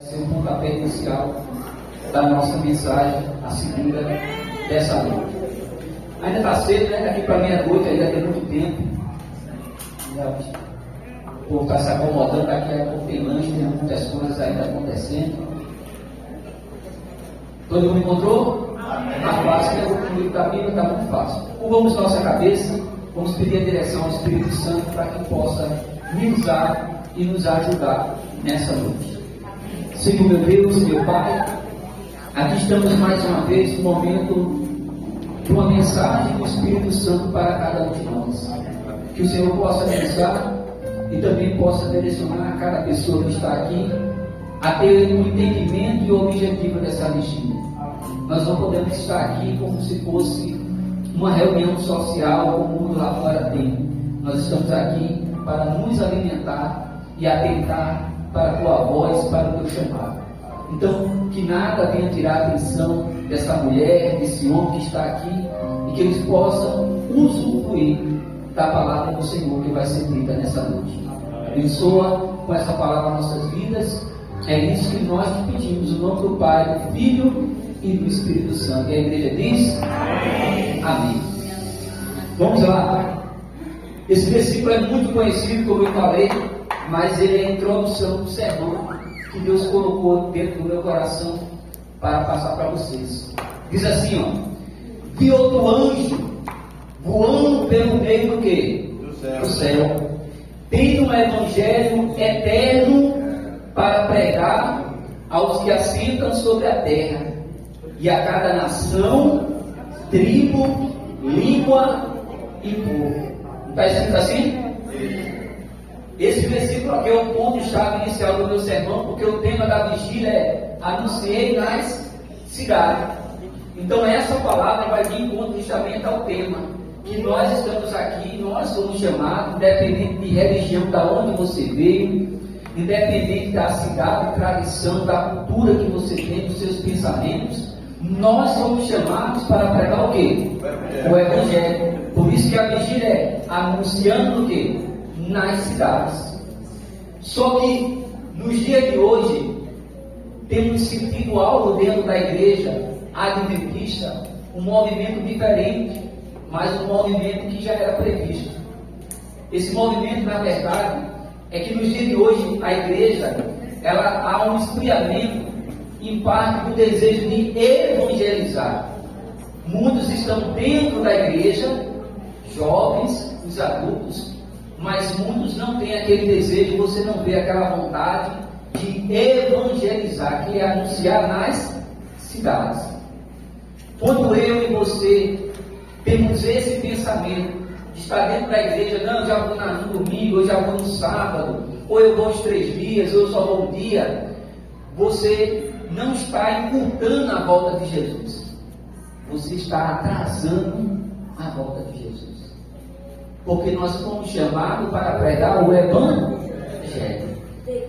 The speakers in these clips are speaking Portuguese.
Ser um pontapé inicial da nossa mensagem, a segunda dessa noite. Ainda está cedo, né? Daqui para meia-noite, ainda tem muito tempo. O povo está se acomodando, daqui a pouco tem lanche, tem muitas coisas ainda acontecendo. Todo mundo encontrou? Está fácil, né? O livro da Bíblia está muito fácil. Curvamos nossa cabeça, vamos pedir a direção ao Espírito Santo para que possa nos usar e nos ajudar nessa noite. Senhor meu Deus, meu Pai, aqui estamos mais uma vez no momento de uma mensagem do Espírito Santo para cada um de nós. Que o Senhor possa abençoar e também possa direcionar a cada pessoa que está aqui a ter um entendimento e o objetivo dessa vigília. Nós não podemos estar aqui como se fosse uma reunião social como o mundo lá fora tem. Nós estamos aqui para nos alimentar e atentar para a tua voz, para o teu chamado. Então, que nada venha tirar a atenção dessa mulher, desse homem que está aqui, e que eles possam usufruir da palavra do Senhor que vai ser dita nessa noite. Abençoa com essa palavra nossas vidas. É isso que nós te pedimos, no nome do Pai, do Filho e do Espírito Santo. E a igreja diz: Amém. Vamos lá. Esse versículo é muito conhecido, como eu falei, mas ele é a introdução do sermão que Deus colocou dentro do meu coração para passar para vocês. Diz assim, ó: vi outro anjo voando pelo meio do quê? Do céu, tendo um evangelho eterno para pregar aos que assentam sobre a terra, e a cada nação, tribo, língua e povo. Não está escrito assim? Esse versículo aqui é o ponto-chave inicial do meu sermão, porque o tema da vigília é anunciei nas cidades. Então essa palavra vai de encontro justamente ao tema, que nós estamos aqui, nós somos chamados, independente de religião, da onde você veio, independente da cidade, tradição, da cultura que você tem, dos seus pensamentos, nós somos chamados para pregar o quê? O Evangelho. Por isso que a vigília é anunciando o quê? Nas cidades. Só que nos dias de hoje temos sentido algo dentro da igreja adventista, um movimento diferente, mas um movimento que já era previsto. Esse movimento, na verdade, é que nos dias de hoje a igreja, ela há um esfriamento em parte do desejo de evangelizar. Muitos estão dentro da igreja, jovens, os adultos, mas muitos não têm aquele desejo, você não vê aquela vontade de evangelizar, que é anunciar nas cidades. Quando eu e você temos esse pensamento de estar dentro da igreja, não, eu já vou no domingo, eu já vou no sábado, ou eu vou os 3 dias, ou eu só vou um dia, você não está encurtando a volta de Jesus, você está atrasando a volta de Jesus. Porque nós fomos chamados para pregar o Evangelho.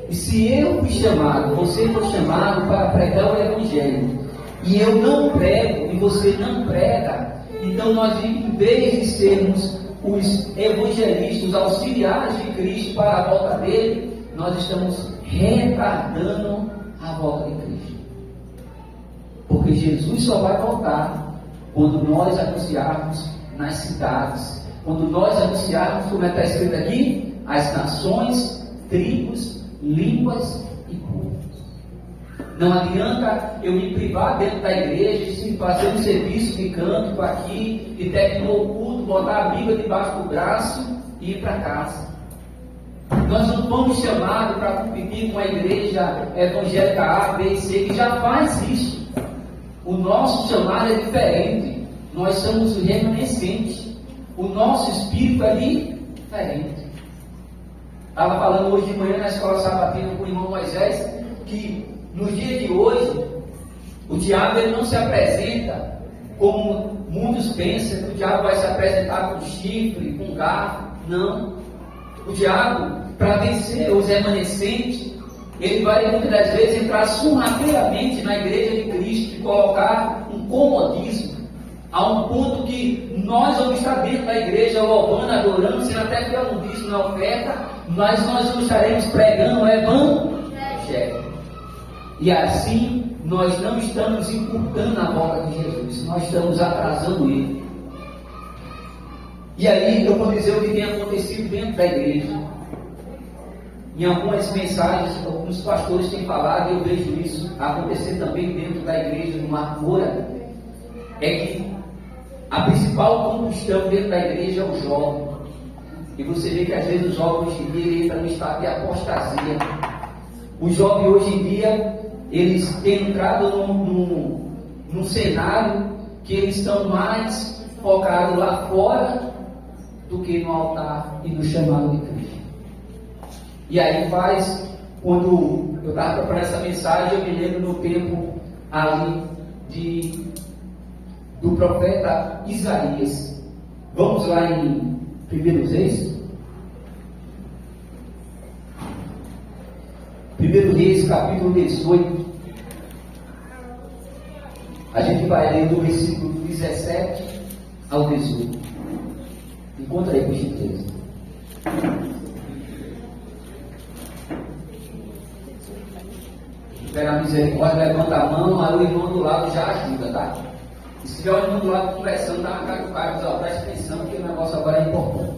E se eu fui chamado, você foi chamado para pregar o Evangelho, e eu não prego, e você não prega, então nós, em vez de sermos os evangelistas, os auxiliares de Cristo para a volta dele, nós estamos retardando a volta de Cristo. Porque Jesus só vai voltar quando nós anunciarmos nas cidades, quando nós anunciarmos, como está escrito aqui, as nações, tribos, línguas e povos. Não adianta eu me privar dentro da igreja, se fazer um serviço de canto aqui, e terminou o culto, botar a Bíblia debaixo do braço e ir para casa. Nós não fomos chamados para competir com a igreja evangélica A, B e C, que já faz isso. O nosso chamado é diferente. Nós somos o remanescente. O nosso espírito é diferente. Estava falando hoje de manhã na escola sabatina com o irmão Moisés, que nos dias de hoje, o diabo ele não se apresenta como muitos pensam, que o diabo vai se apresentar com chifre, com garfo. Não. O diabo, para vencer os remanescentes, ele vai muitas das vezes entrar sorrateiramente na igreja de Cristo e colocar um comodismo, a um ponto que nós vamos estar dentro da igreja louvando, adorando, sendo até fiel na oferta, mas nós não estaremos pregando o Evangelho. E assim nós não estamos encurtando a volta de Jesus, nós estamos atrasando Ele. E aí eu vou dizer o que tem acontecido dentro da igreja. Em algumas mensagens, alguns pastores têm falado, e eu vejo isso acontecer também dentro da igreja no Mar Moura, é que a principal combustão dentro da igreja é o jovem. E você vê que às vezes os jovens hoje em dia entram no estado de apostasia. Os jovens hoje em dia, eles têm entrado num cenário que eles estão mais focados lá fora do que no altar e no chamado de Cristo. E aí quando eu estava preparando essa mensagem, eu me lembro no tempo ali do profeta Isaías. Vamos lá em 1 Reis. 1 Reis, capítulo 18. A gente vai ler do versículo 17 ao 18. Encontra aí, por gentileza. Pega a misericórdia, levanta a mão, aí o irmão do lado já ajuda, tá? E se tiver o irmão do lado conversando, dá uma cara do cara, diz, ó, presta atenção que o negócio agora é importante.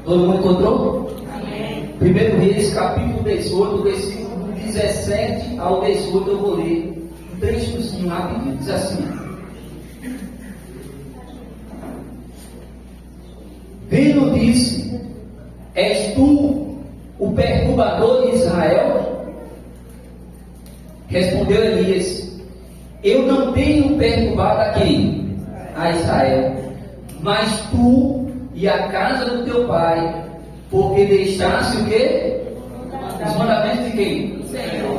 Todo mundo encontrou? Amém. 1 Reis, capítulo 18, versículo 17 ao 18, eu vou ler um trechozinho rapidinho, diz assim: Vendo disse, és tu o perturbador de Israel? Respondeu Elias, eu não tenho perturbado a quem? A Israel, mas tu e a casa do teu pai, porque deixaste o quê? Os mandamentos de quem?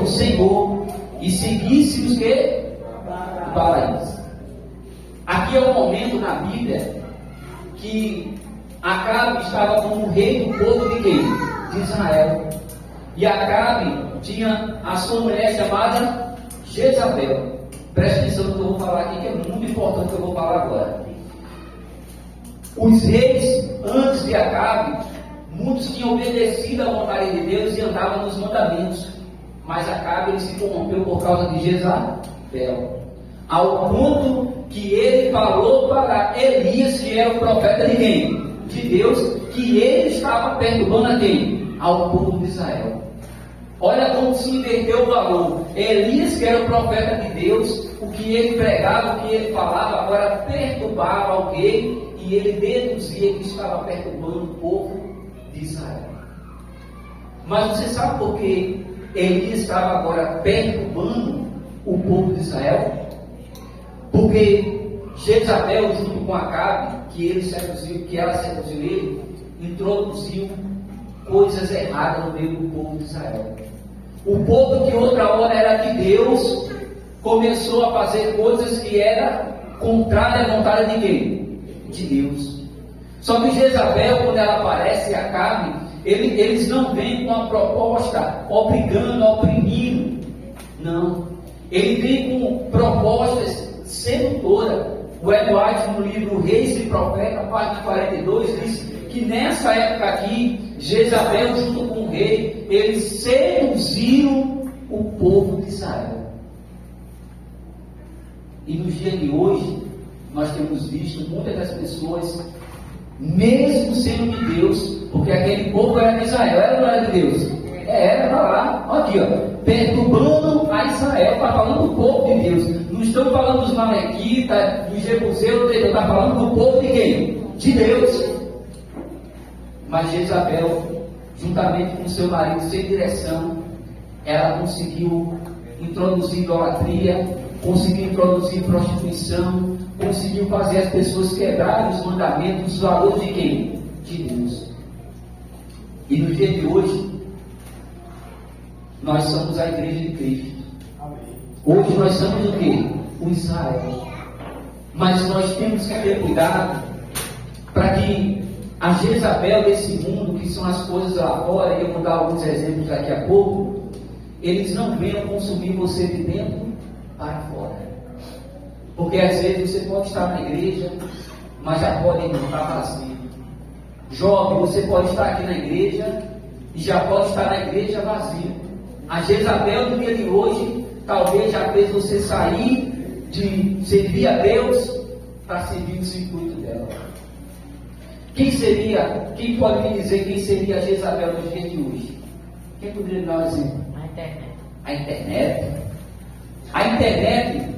O Senhor, e seguisse os quê? O Baals. Aqui é o momento na Bíblia que Acabe estava como rei do povo de quem? De Israel. E Acabe tinha a sua mulher chamada Jezabel. Preste atenção no que eu vou falar aqui, que é muito importante o que eu vou falar agora. Os reis, antes de Acabe, muitos tinham obedecido à vontade de Deus e andavam nos mandamentos. Mas Acabe ele se corrompeu por causa de Jezabel. Ao ponto que ele falou para Elias, que era o profeta de quem? De Deus, que ele estava perturbando a quem? Ao povo de Israel. Olha como se inverteu o valor. Elias, que era o profeta de Deus, o que ele pregava, o que ele falava, agora perturbava alguém, e ele deduzia que estava perturbando o povo de Israel. Mas você sabe por que Elias estava agora perturbando o povo de Israel? Porque Jezabel, junto com Acabe, que ela seduziu ele, introduziu coisas erradas no meio do povo de Israel. O povo que outra hora era de Deus, começou a fazer coisas que eram contrárias à vontade de quem? De Deus. Só que Jezabel, quando ela aparece e Acabe, eles não vêm com uma proposta obrigando, oprimindo. Não. Ele vem com propostas sedutoras. O Eduardo, no livro Reis e Profeta, parte 42, diz que nessa época aqui, Jezabel junto com o rei, eles seduziram o povo de Israel. E nos dias de hoje, nós temos visto muitas das pessoas, mesmo sendo de Deus, porque aquele povo era de Israel, era ou não era de Deus? Era lá, aqui ó, perturbando a Israel, está falando do povo de Deus. Não estão falando dos malequitas, dos jebuseus, está falando do povo de quem? De Deus. Mas Jezabel, juntamente com seu marido, sem direção, ela conseguiu introduzir idolatria, conseguiu introduzir prostituição, conseguiu fazer as pessoas quebrarem os mandamentos, os valores de quem? De Deus. E no dia de hoje, nós somos a igreja de Cristo. Hoje nós somos o quê? O Israel. Mas nós temos que ter cuidado para que a Jezabel desse mundo, que são as coisas lá fora, e eu vou dar alguns exemplos daqui a pouco, eles não venham consumir você de dentro para fora. Porque às vezes você pode estar na igreja, mas já pode estar vazio. Jovem, você pode estar aqui na igreja e já pode estar na igreja vazio. A Jezabel do dia de hoje talvez já fez você sair de servir a Deus para servir o circuito dela. Quem pode me dizer quem seria a Jezabel dos dias de hoje? Quem poderia dar um exemplo? A internet. A internet. A internet,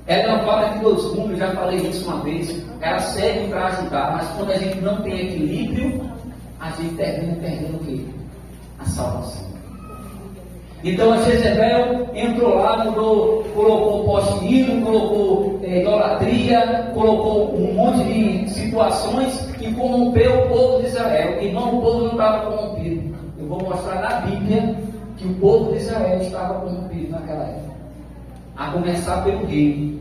ela é uma vara de dois gumes, já falei isso uma vez. Ela serve para ajudar, mas quando a gente não tem equilíbrio, a gente termina perdendo o quê? A salvação. Então a Jezabel entrou lá, colocou poste ídolo, colocou idolatria, colocou um monte de situações e corrompeu o povo de Israel. Irmão, o povo não estava corrompido. Eu vou mostrar na Bíblia que o povo de Israel estava corrompido naquela época. A começar pelo rei.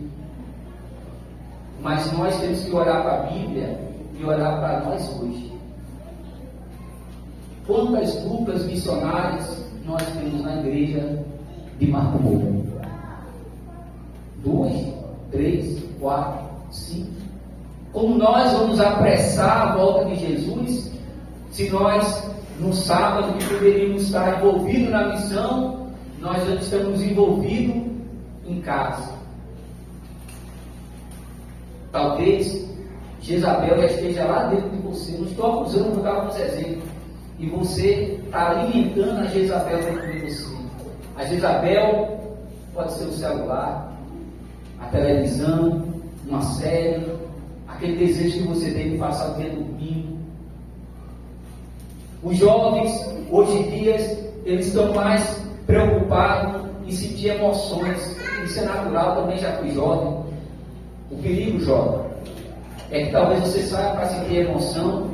Mas nós temos que olhar para a Bíblia e olhar para nós hoje. Quantas duplas missionárias nós temos na igreja de Marco Moura? 2, 3, 4, 5. Como nós vamos apressar a volta de Jesus, se nós, no sábado, que poderíamos estar envolvidos na missão, nós já estamos envolvidos em casa? Talvez Jezabel já esteja lá dentro de você. Não estou acusando, vou dar alguns exemplos. E você está alimentando a Jezabel dentro de você. A Jezabel pode ser o celular, a televisão, uma série, aquele desejo que você tem de passar o dia dormindo. Os jovens, hoje em dia, eles estão mais preocupados em sentir emoções. Isso é natural, também já fui jovem. O perigo, jovem, é que talvez você saia para sentir emoção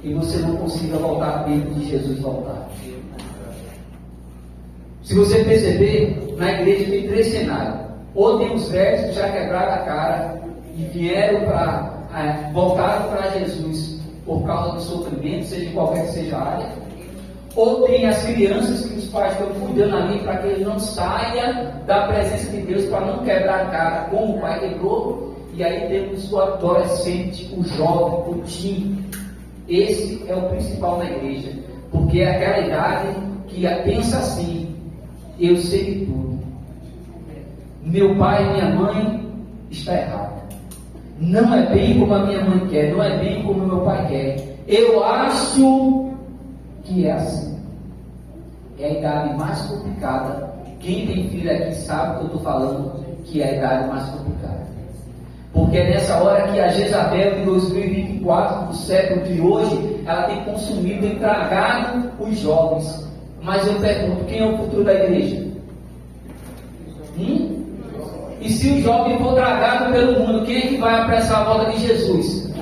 e você não consiga voltar dentro de Jesus voltar. Se você perceber, na igreja tem 3 cenários. Ou tem os velhos que já quebraram a cara e vieram voltaram para Jesus por causa do sofrimento, seja em qualquer que seja a área. Ou tem as crianças que os pais estão cuidando ali para que ele não saia da presença de Deus, para não quebrar a cara como o pai quebrou. E aí temos o adolescente, o jovem, o teen. Esse é o principal na igreja, porque é aquela idade que pensa assim: eu sei de tudo, meu pai e minha mãe está errado, não é bem como a minha mãe quer, não é bem como meu pai quer, eu acho que é assim. É a idade mais complicada. Quem tem filho aqui sabe o que eu estou falando, que é a idade mais complicada. Porque é nessa hora que a Jezabel de 2024, do século de hoje, ela tem consumido, tem tragado os jovens. Mas eu pergunto, quem é o futuro da igreja? E se o jovem for tragado pelo mundo, quem é que vai apressar a volta de Jesus?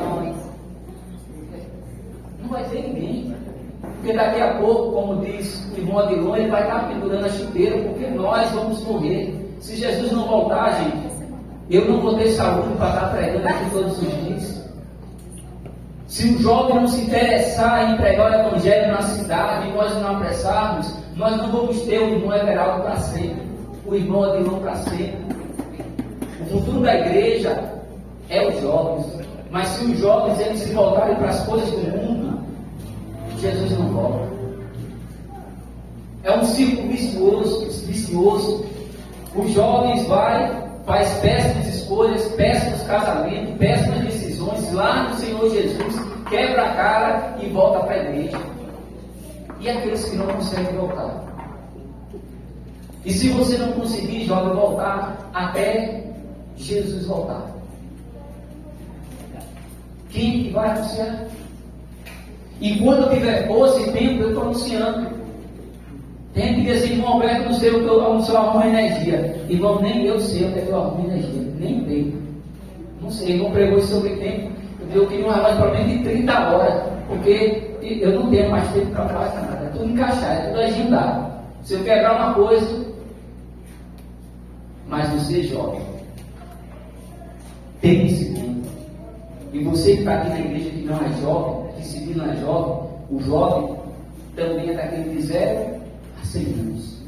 Não vai ter ninguém. Porque daqui a pouco, como diz o irmão Adilon, ele vai estar pendurando a chuteira, porque nós vamos morrer. Se Jesus não voltar, gente, eu não vou ter saúde para estar pregando aqui todos os dias. Se o jovem não se interessar em pregar o evangelho na cidade e nós não apressarmos, nós não vamos ter o irmão Everaldo para sempre, o irmão Adilon para sempre. O futuro da igreja é os jovens. Mas se os jovens eles se voltarem para as coisas do mundo, Jesus não volta. É um círculo vicioso. Os jovens faz péssimas escolhas, péssimos casamentos, péssimas decisões, lá no Senhor Jesus, quebra a cara e volta para a igreja. E aqueles que não conseguem voltar? E se você não conseguir, jovem, voltar até Jesus voltar, quem vai anunciar? E quando eu tiver força e tempo, eu estou anunciando. Tem que dizer, irmão Alberto, não sei o que eu arrumo energia. Irmão, nem eu sei o que eu arrumo energia. Nem tenho. Não sei, não pregou sobre tempo. Eu queria uma relógio pelo menos de 30 horas. Porque eu não tenho mais tempo para fazer nada. É tudo encaixado, é tudo agendado. Se eu quebrar uma coisa, mas você jovem, tem disciplina. E você que está aqui na igreja que não é jovem, que se diz não é jovem, o jovem também é daquele de 0 a 100 anos.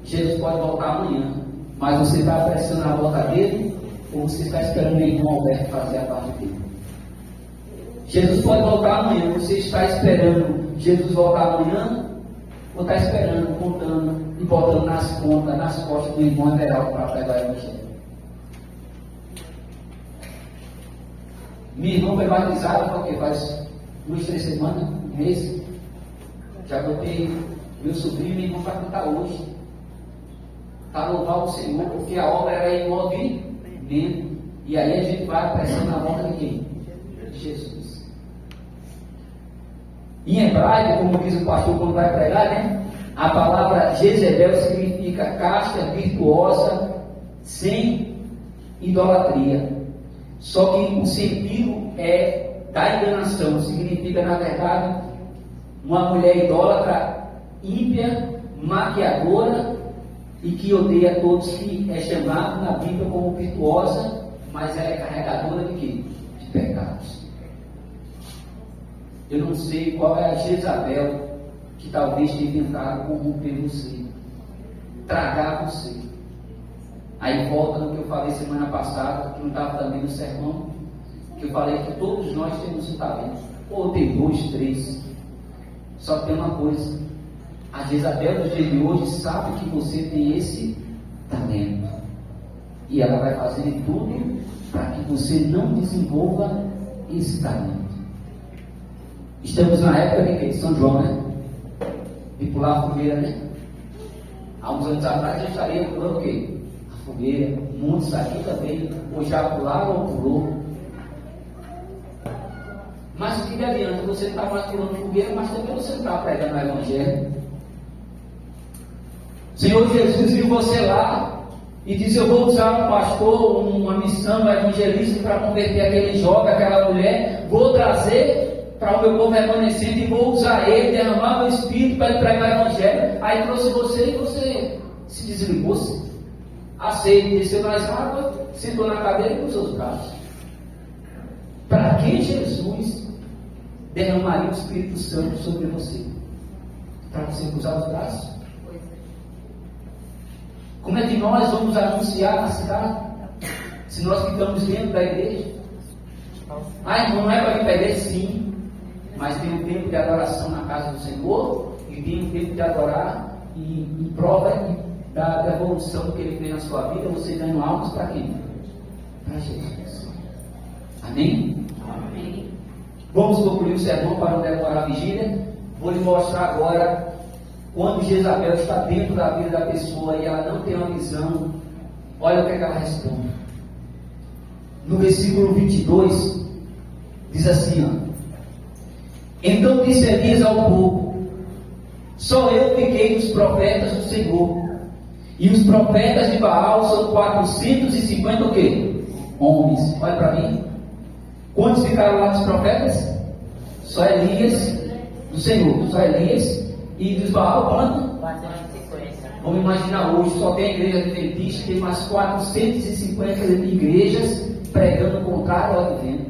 Jesus pode voltar amanhã, mas você está apressando a volta dele ou você está esperando o irmão Alberto fazer a parte dele? Jesus pode voltar amanhã, você está esperando Jesus voltar amanhã vou estar esperando, contando e botando nas contas, nas costas do irmão Everaldo para pregar o evangelho. Minha irmã foi batizada porque faz 2, 3 semanas, um mês. Já botei meu sobrinho e minha irmã para cantar hoje. Para louvar o Senhor, porque a obra era em movimento. E aí a gente vai prestando a volta de quem? De Jesus. Em hebraico, como diz o pastor quando vai pregar, né? A palavra Jezebel significa casta, virtuosa, sem idolatria. Só que o sentido é da enganação. Significa, na verdade, uma mulher idólatra, ímpia, maquiadora e que odeia todos, que é chamado na Bíblia como virtuosa, mas ela é carregadora de quê? De pecados. Eu não sei qual é a Jezabel que talvez tenha tentado corromper você, tragar você. Aí volta no que eu falei semana passada, que não estava também no sermão, que eu falei que todos nós temos um talento, ou tem 2, 3. Só que tem uma coisa, a Jezabel do dia de hoje sabe que você tem esse talento, e ela vai fazer de tudo para que você não desenvolva esse talento. Estamos na época de São João, né? De pular a fogueira, né? Há uns anos atrás já estaria pulando o quê? A fogueira, muitos aqui também, ou já pularam ou pulou. Mas o que adianta? Você está mais pulando fogueira, mas também você não está pregando o Evangelho. Senhor Jesus viu você lá e disse: eu vou usar um pastor, uma missão, um evangelista para converter aquele jovem, aquela mulher, vou trazer para o meu povo remanescente e vou usar ele, derramar meu espírito para ele pregar o evangelho. Aí trouxe você e você se desligou-se, aceito, desceu nas águas, sentou na cadeira e cruzou os braços. Para que Jesus derramaria o Espírito Santo sobre você? Para você cruzar os braços? Como é que nós vamos anunciar na cidade se nós ficamos dentro da igreja? Irmão, não é para vir para a igreja? Sim, mas tem um tempo de adoração na casa do Senhor e tem um tempo de adorar e em prova da evolução que Ele fez na sua vida, você ganhando almas para quem? Para Jesus. Amém? Amém. Vamos concluir o sermão para não demorar a vigília. Vou lhe mostrar agora quando Jezabel está dentro da vida da pessoa e ela não tem uma visão. Olha o que ela responde. No versículo 22 diz assim, ó: então disse Elias ao povo: só eu fiquei dos profetas do Senhor, e os profetas de Baal são 450 o quê? Homens. Olha para mim. Quantos ficaram lá dos profetas? Só Elias do Senhor, só Elias. E dos Baal, quanto? 450. Vamos imaginar hoje, só tem a igreja adventista, tem mais 450 igrejas pregando o contrário ao advento.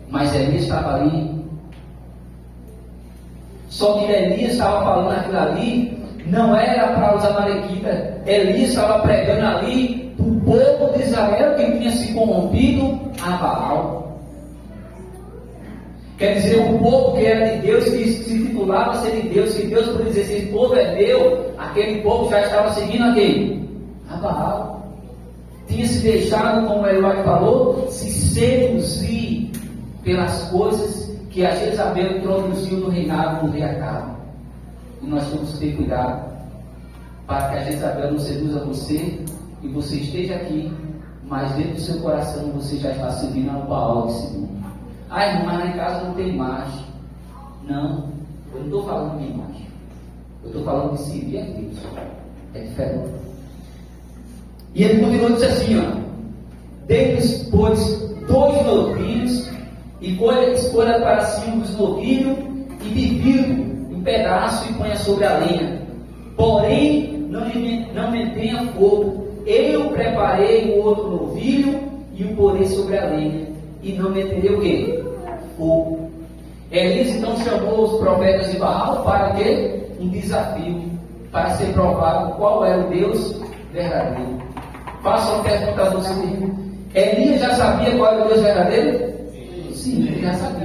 Mas Elias estava ali. Só que Elias estava falando aquilo ali, não era para os amalequitas. Elias estava pregando ali para o povo de Israel que tinha se corrompido a Baal. Quer dizer, o povo que era de Deus, que se titulava ser de Deus, que Deus podia dizer: esse povo é meu, aquele povo já estava seguindo a quem? A Baal. Tinha se deixado, como o Eloy falou, se seduzir pelas coisas que a Jezabel introduziu no reinado do rei Acabe. E nós temos que ter cuidado para que a Jezabel não seduza você e você esteja aqui, mas dentro do seu coração você já está seguindo a Baal desse mundo. Irmão, mas lá em casa não tem imagem. Não, eu não estou falando de imagem. Eu estou falando de servir a Deus. É diferente. E ele continuou e disse assim, ó: dê-lhes, pois, 2 novilhos, e escolha para si um dos novilhos, e divida em pedaço e ponha sobre a lenha. Porém, não me tenha fogo. Eu preparei o outro novilho e o porei sobre a lenha, e não meterei o quê? Fogo. Elias então chamou os profetas de Baal para o quê? Um desafio, para ser provado qual é o Deus verdadeiro. Faça uma pergunta a você. Elias já sabia qual era o Deus verdadeiro? Sim, ele já sabia.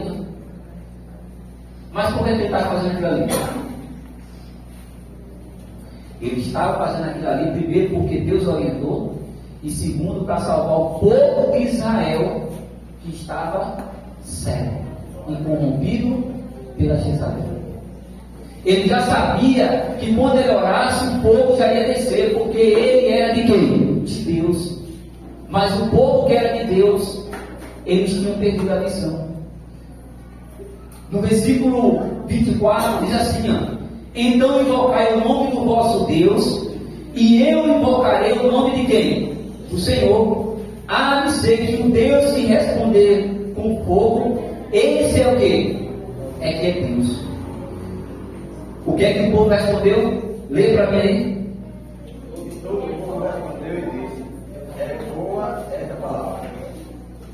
Mas por que ele estava fazendo aquilo ali? Ele estava fazendo aquilo ali, primeiro porque Deus orientou, e segundo para salvar o povo de Israel, que estava cego e corrompido pela Jezabel. Ele já sabia que quando ele orasse, o povo já ia descer, porque ele era de quem? De Deus. Mas o povo que era de Deus, eles tinham perdido a visão. No versículo 24 diz assim, ó: então invocai o nome do vosso Deus, e eu invocarei o nome de quem? Do Senhor. Há de ser que o Deus que responder com fogo, esse é o quê? É que é Deus. O que é que o povo respondeu? Lê para mim aí. Todo o povo respondeu e disse: é boa esta palavra.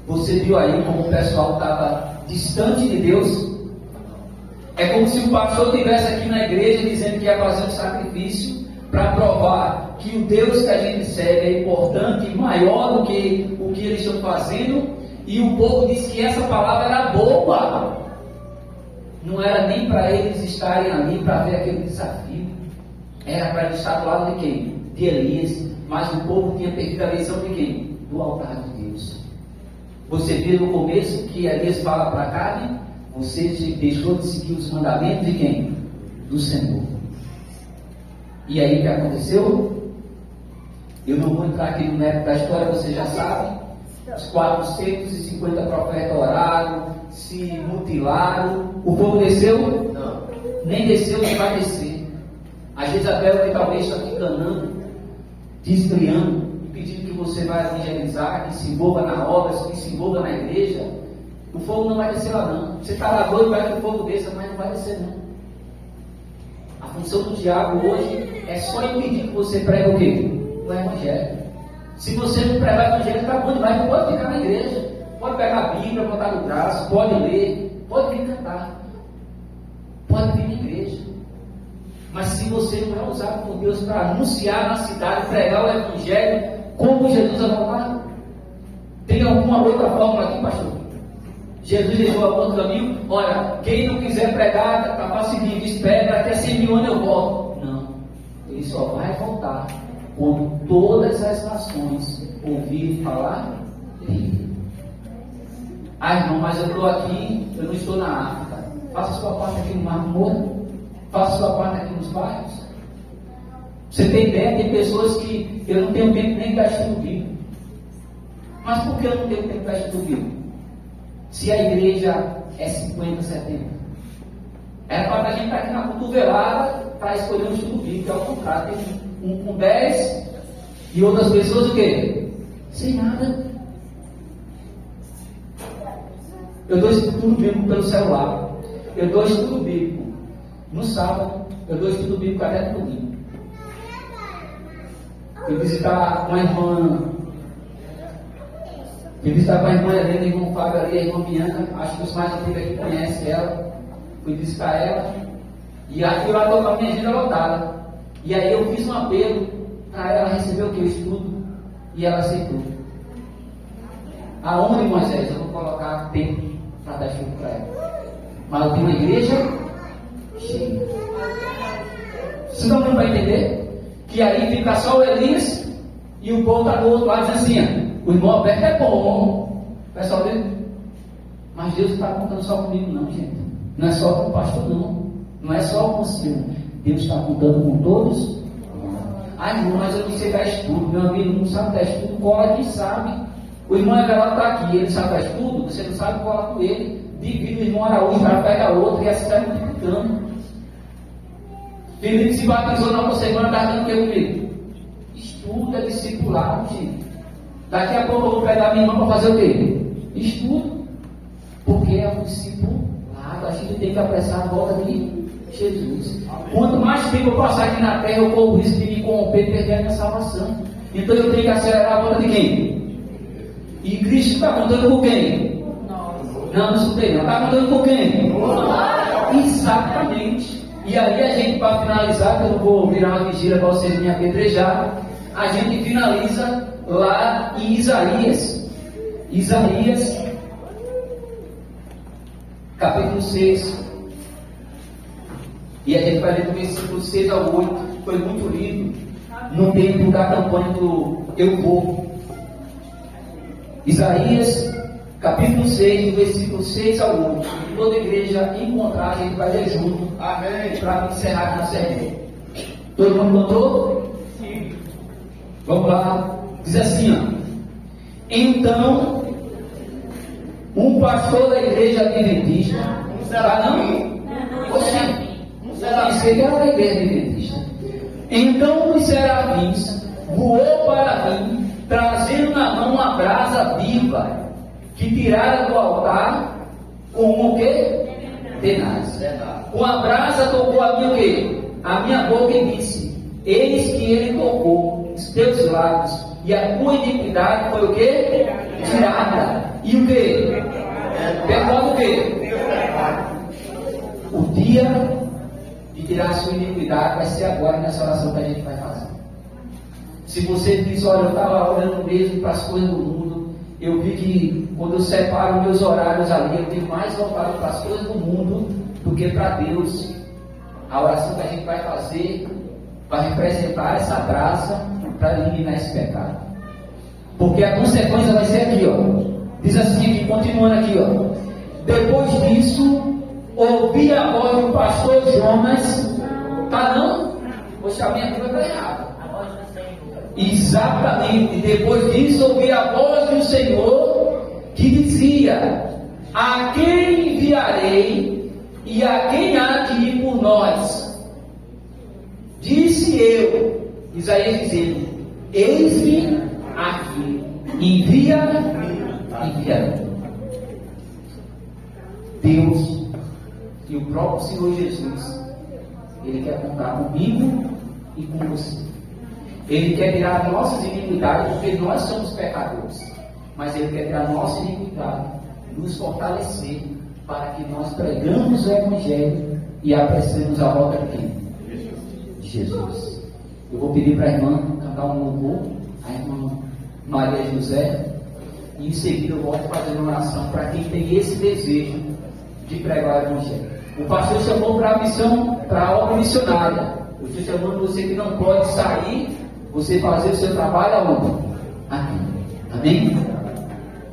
Você viu aí como o pessoal estava distante de Deus? É como se o pastor estivesse aqui na igreja dizendo que ia fazer um sacrifício para provar que o Deus que a gente serve é importante e maior do que o que eles estão fazendo, e o povo disse que essa palavra era boa. Não era nem para eles estarem ali para ver aquele desafio, era para eles estar do lado de quem? De Elias. Mas o povo tinha perdido a visão de quem? Do altar de Deus. Você viu no começo que Elias fala para Acabe: você deixou de seguir os mandamentos de quem? Do Senhor. E aí o que aconteceu? Eu não vou entrar aqui no mérito da história, você já sabe. Os 450 profetas oraram, se mutilaram. O povo desceu? Não. Nem desceu, nem vai descer. A Jezabel, que talvez está te enganando, desviando, pedindo que você vá evangelizar, que se envolva na obra, que se envolva na igreja. O fogo não vai descer lá não. Você está lá doido, vai que o fogo desça, mas não vai descer não. A função do diabo hoje é só impedir que você pregue o quê? O evangelho. Se você não pregar o evangelho, está bom demais, pode ficar na igreja. Pode pegar a Bíblia, botar no braço, pode ler, pode vir cantar, pode vir na igreja. Mas se você não é usado por Deus para anunciar na cidade, pregar o evangelho, como Jesus vai voltar? Tem alguma outra fórmula aqui, pastor? Jesus deixou a outro caminho. Olha, quem não quiser pregar, está para seguir, espera, até 100 mil anos eu volto. Não, ele só vai voltar quando todas as nações ouvirem falar dele. Ah, irmão, mas eu estou aqui, eu não estou na África. Faça a sua parte aqui no Mar Morto, faça a sua parte aqui nos bairros. Você tem ideia, tem pessoas que eu não tenho tempo nem de dar estudo bíblico. Mas por que eu não tenho tempo de dar estudo bíblico? Se a igreja é 50, 70. Era para a gente estar aqui na cotovelada para escolher um estudo bíblico. Ao contrário, tem um com 10 e outras pessoas o quê? Sem nada. Eu dou estudo bíblico pelo celular. Eu dou estudo bíblico no sábado. Eu dou estudo bíblico até no domingo. Fui visitar uma irmã. Fui visitar com a irmã Helena, a irmã Fábio ali, a irmã Bianca. Acho que os mais antigos aqui conhecem ela. Fui visitar ela. E aqui lá estou com a minha agenda lotada. E aí eu fiz um apelo para ela receber o que? O estudo. E ela aceitou. Aonde, Moisés? Eu vou colocar tempo para dar estudo para ela. Mas eu tenho uma igreja cheia. Vocês não dão para entender? Que aí fica só o Elias e o povo está do outro lado dizendo assim: o irmão Alberto é bom. Pessoal dele. Mas Deus não está contando só comigo, não, gente. Não é só com o pastor, não. Não é só com o Senhor. Deus está contando com todos. Ah, irmão, mas eu não sei dar estudo. Meu amigo não sabe dar estudo, cola que sabe. O irmão Everaldo está aqui, ele sabe dar estudo, você não sabe, cola com ele. Divide o irmão Araújo, já pega outro e assim vai multiplicando. Felipe se batizou na outra semana, está dando o que comigo? Estudo, é discipulado, gente. Daqui a pouco eu vou pegar minha irmã para fazer o quê? Estudo. Porque é um discipulado. A gente tem que apressar a volta de Jesus. Quanto mais tempo eu passar aqui na terra, eu corro o risco de me corromper e perder a minha salvação. Então eu tenho que acelerar a volta de quem? E Cristo está contando com quem? Não escutei não. Está contando com quem? Exatamente. E aí a gente, para finalizar, que eu não vou virar uma vigília para vocês me apedrejar, a gente finaliza lá em Isaías. Isaías, capítulo 6. E a gente vai ler do versículo 6 ao 8, foi muito lindo, no tempo da campanha do Eu Vou. Isaías, capítulo 6, do versículo 6 ao 8. Toda a igreja encontrar, a gente vai ler junto. Amém. Para encerrar a nossa reunião. Todo mundo notou? Sim. Vamos lá. Diz assim, ó. Então, um pastor da igreja adventista, não? Você era da igreja adventista. Então os serafins voou para mim, trazendo na mão uma brasa viva, que tirara do altar com o quê? Tenaz. Com a brasa tocou a minha o quê? A minha boca e disse: eis que ele tocou os teus lábios, e a tua iniquidade foi o quê? Tirada. E o quê? Perdoa o quê? O dia de tirar a sua iniquidade vai ser agora, nessa oração que a gente vai fazer. Se você diz: olha, eu estava olhando mesmo para as coisas do mundo, eu vi que quando eu separo meus horários ali, eu tenho mais voltado para as coisas do mundo do que para Deus. A oração que a gente vai fazer vai representar essa graça para eliminar esse pecado. Porque a consequência vai ser aqui, ó. Diz assim, continuando aqui, ó. Depois disso, ouvi a voz do pastor Jonas. Tá não? Poxa, a minha Bíblia está errada. Exatamente. Depois disso, ouvi a voz do Senhor que dizia: a quem enviarei e a quem há de ir por nós? Disse eu, Isaías dizendo: eis-me aqui, envia-me. Deus e o próprio Senhor Jesus, Ele quer contar comigo e com você. Ele quer tirar nossas iniquidades, porque nós somos pecadores, mas Ele quer tirar nossa iniquidade, nos fortalecer para que nós pregamos o Evangelho e apressemos a volta de quem? De Jesus. Eu vou pedir para a irmã cantar um louvor, a irmã Maria José, e em seguida eu volto fazendo uma oração para quem tem esse desejo de pregar o Evangelho. O pastor chamou para a missão, para a obra missionária. Eu estou chamando você que não pode sair, você fazer o seu trabalho aonde? Aqui. Amém?